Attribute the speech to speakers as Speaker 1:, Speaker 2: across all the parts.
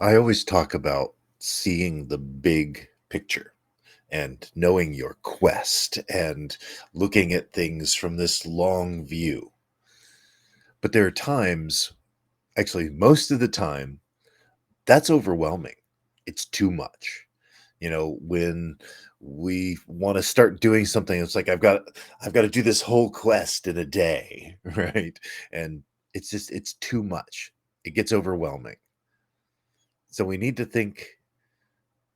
Speaker 1: I always talk about seeing the big picture and knowing your quest and looking at things from this long view. But there are times, actually, most of the time, that's overwhelming. It's too much. When we want to start doing something, it's like I've got to do this whole quest in a day, right? And it's too much. It gets overwhelming. So we need to think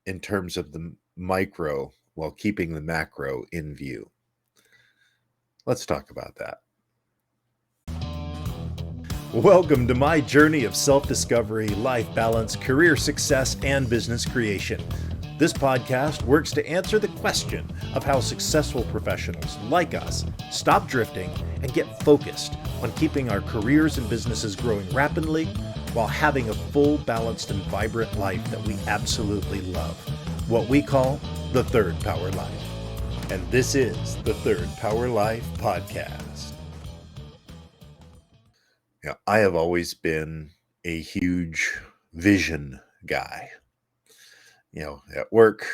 Speaker 1: in terms of the micro while keeping the macro in view. Let's talk about that. Welcome to my journey of self discovery, life balance, career success, and business creation. This podcast works to answer the question of how successful professionals like us stop drifting and get focused on keeping our careers and businesses growing rapidly while having a full, balanced, and vibrant life that we absolutely love. What we call the Third Power Life. And this is the Third Power Life Podcast. I have always been a huge vision guy. At work,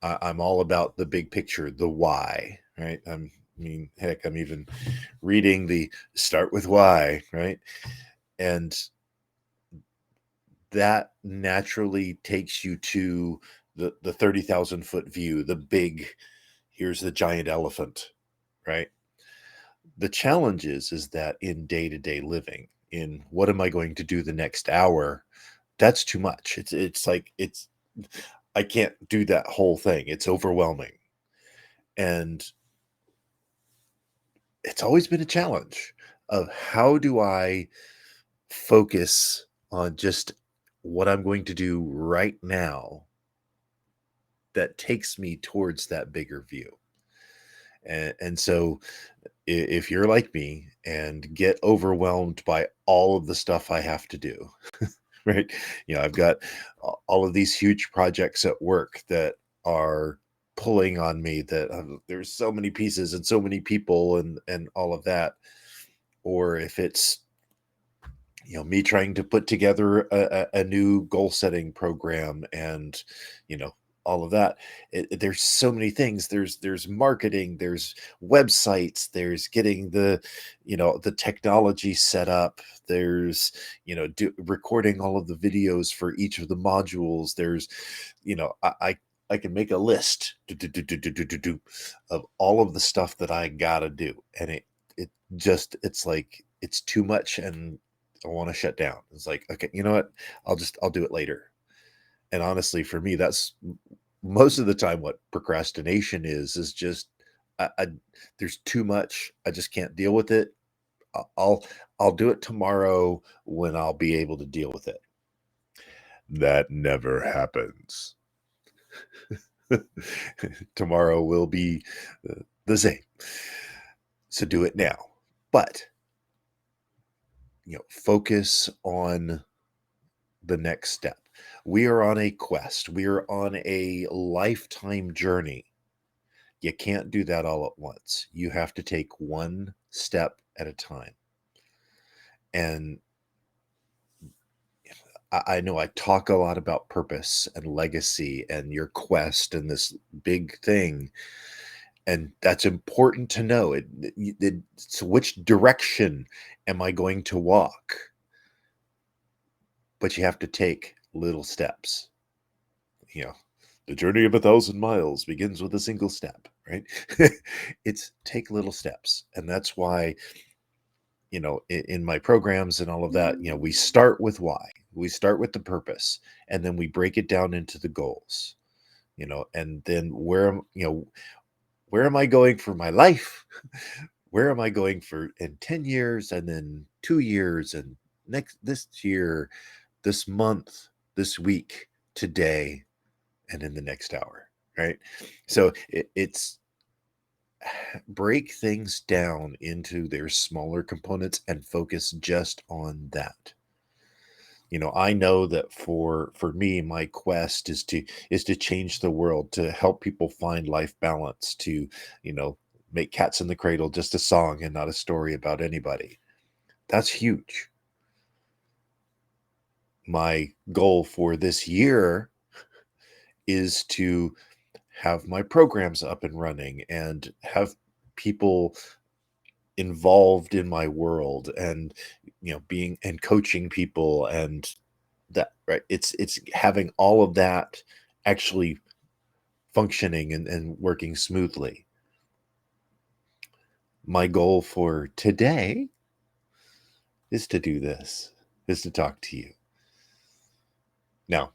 Speaker 1: I'm all about the big picture, the why, right? Heck, I'm even reading the Start with Why, right? And that naturally takes you to the 30,000 foot view, the big, here's the giant elephant, right? The challenge is that in day-to-day living, in what am I going to do the next hour, that's too much. It's I can't do that whole thing. It's overwhelming. And it's always been a challenge of how do I focus on just what I'm going to do right now that takes me towards that bigger view. And so if you're like me and get overwhelmed by all of the stuff I have to do, right? I've got all of these huge projects at work that are pulling on me that there's so many pieces and so many people and all of that. Or if it's me trying to put together a new goal setting program and all of that. There's so many things. There's marketing, there's websites, there's getting the technology set up, there's recording all of the videos for each of the modules. There's I can make a list of all of the stuff that I gotta do, and it's like it's too much, and I want to shut down. It's like, okay, you know what? I'll do it later. And honestly, for me, that's most of the time what procrastination is just I there's too much. I just can't deal with it. I'll I'll do it tomorrow when I'll be able to deal with it. That never happens. Tomorrow will be the same. So do it now. But focus on the next step. We are on a quest. We are on a lifetime journey. You can't do that all at once. You have to take one step at a time. And I know I talk a lot about purpose and legacy and your quest and this big thing. And that's important to know. So which direction am I going to walk? But you have to take little steps. The journey of 1,000 miles begins with a single step, right? It's take little steps. And that's why, in my programs and all of that, we start with why. We start with the purpose, and then we break it down into the goals, and then where am I going for my life? Where am I going for in 10 years, and then 2 years, and this year, this month, this week, today, and in the next hour, right? So it's break things down into their smaller components and focus just on that. I know that for me, my quest is to change the world, to help people find life balance, to make Cats in the Cradle just a song and not a story about anybody. That's huge. My goal for this year is to have my programs up and running and have people involved in my world, and being and coaching people, and that, right, it's having all of that actually functioning and working smoothly. My goal for today is to do this, is to talk to you. Now,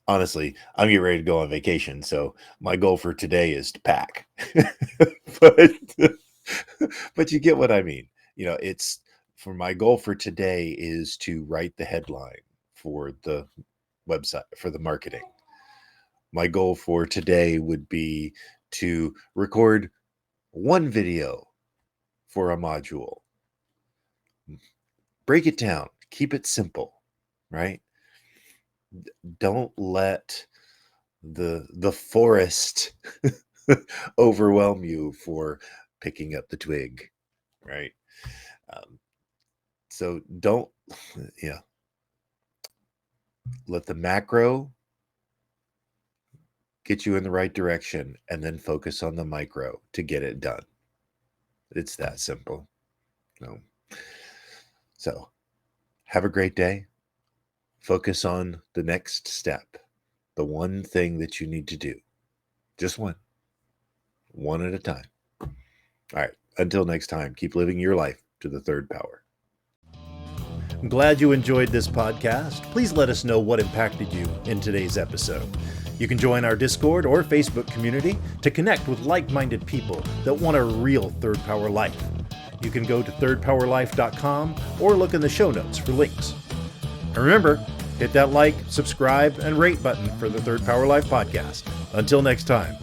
Speaker 1: honestly, I'm getting ready to go on vacation, so my goal for today is to pack. but but you get what I mean. It's for my goal for today is to write the headline for the website, for the marketing. My goal for today would be to record one video for a module. Break it down, keep it simple, right? Don't let the forest overwhelm you for picking up the twig, right? So don't, let the macro get you in the right direction, and then focus on the micro to get it done. It's that simple. So have a great day. Focus on the next step, the one thing that you need to do. Just one at a time. All right. Until next time, keep living your life to the third power. I'm glad you enjoyed this podcast. Please let us know what impacted you in today's episode. You can join our Discord or Facebook community to connect with like-minded people that want a real third power life. You can go to thirdpowerlife.com or look in the show notes for links. And remember, hit that like, subscribe, and rate button for the Third Power Life podcast. Until next time.